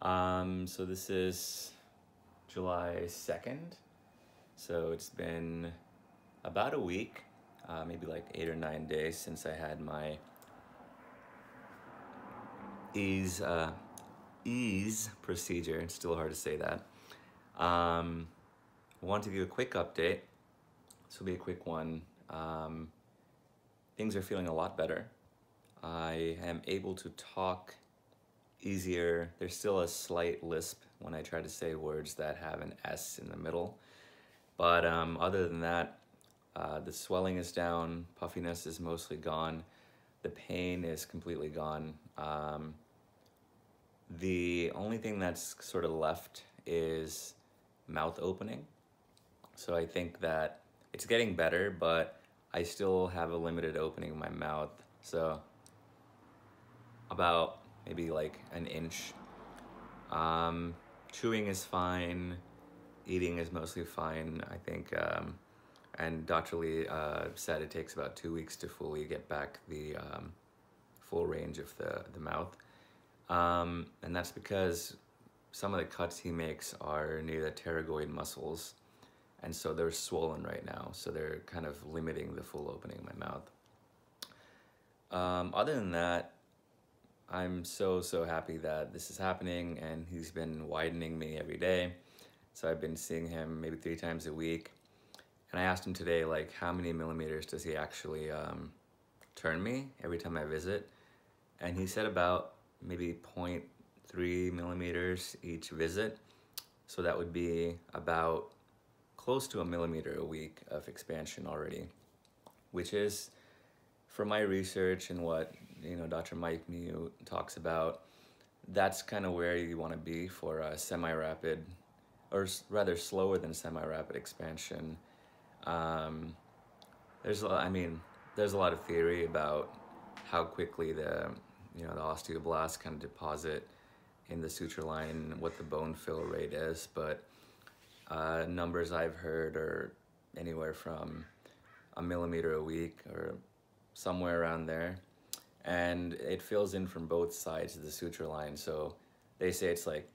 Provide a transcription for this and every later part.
So this is July 2nd. So it's been about a week, maybe like 8 or 9 days since I had my ease procedure. It's still hard to say that. I want to give a quick update. This will be a quick one. Things are feeling a lot better. I am able to talk easier. There's still a slight lisp when I try to say words that have an S in the middle. But other than that, the swelling is down, puffiness is mostly gone, the pain is completely gone. The only thing that's sort of left is mouth opening. So I think that it's getting better, but I still have a limited opening in my mouth. So about maybe like an inch. Chewing is fine. Eating is mostly fine, I think. And Dr. Lee said it takes about 2 weeks to fully get back the full range of the mouth. And that's because some of the cuts he makes are near the pterygoid muscles. And so they're swollen right now. So they're kind of limiting the full opening of my mouth. Other than that, I'm so happy that this is happening, and he's been widening me every day. So I've been seeing him maybe 3 times a week. And I asked him today, like, how many millimeters does he actually turn me every time I visit? And he said about maybe 0.3 millimeters each visit. So that would be about close to 1 millimeter a week of expansion already, which is, for my research and what Dr. Mike Mew talks about, that's kind of where you want to be for a semi-rapid, or rather slower than semi-rapid expansion. There's a lot of theory about how quickly the osteoblasts kind of deposit in the suture line, what the bone fill rate is, but numbers I've heard are anywhere from 1 millimeter a week or somewhere around there. And it fills in from both sides of the suture line. So they say it's like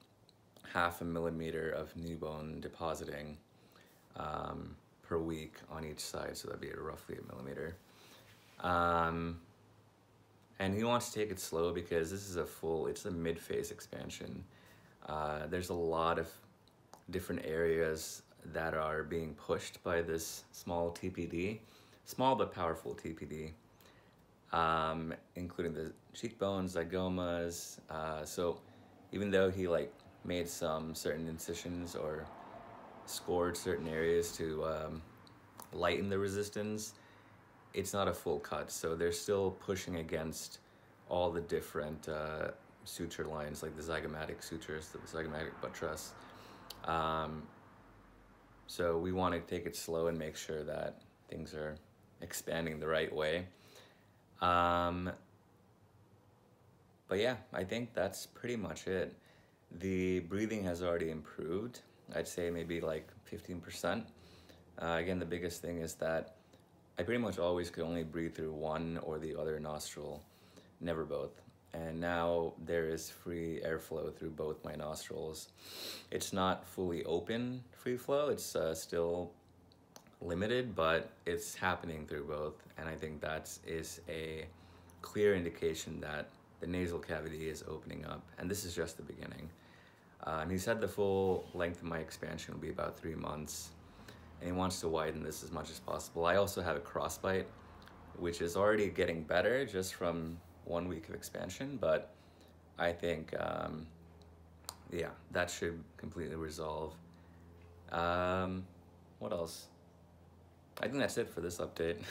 0.5 millimeter of new bone depositing per week on each side. So that'd be roughly 1 millimeter. And he wants to take it slow because this is it's a mid-phase expansion. There's a lot of different areas that are being pushed by this small TPD, small but powerful TPD. Including the cheekbones, zygomas. So even though he made some certain incisions or scored certain areas to lighten the resistance, it's not a full cut. So they're still pushing against all the different suture lines, like the zygomatic sutures, the zygomatic buttress. So we want to take it slow and make sure that things are expanding the right way. But yeah, I think that's pretty much it. The breathing has already improved. I'd say maybe like 15%. Again, the biggest thing is that I pretty much always could only breathe through one or the other nostril, never both. And now there is free airflow through both my nostrils. It's not fully open free flow, it's still limited, but it's happening through both, and I think that is a clear indication that the nasal cavity is opening up, and this is just the beginning. And he said the full length of my expansion will be about 3 months, and he wants to widen this as much as possible. I also have a crossbite, which is already getting better just from 1 week of expansion, but I think, yeah, that should completely resolve. What else? I think that's it for this update.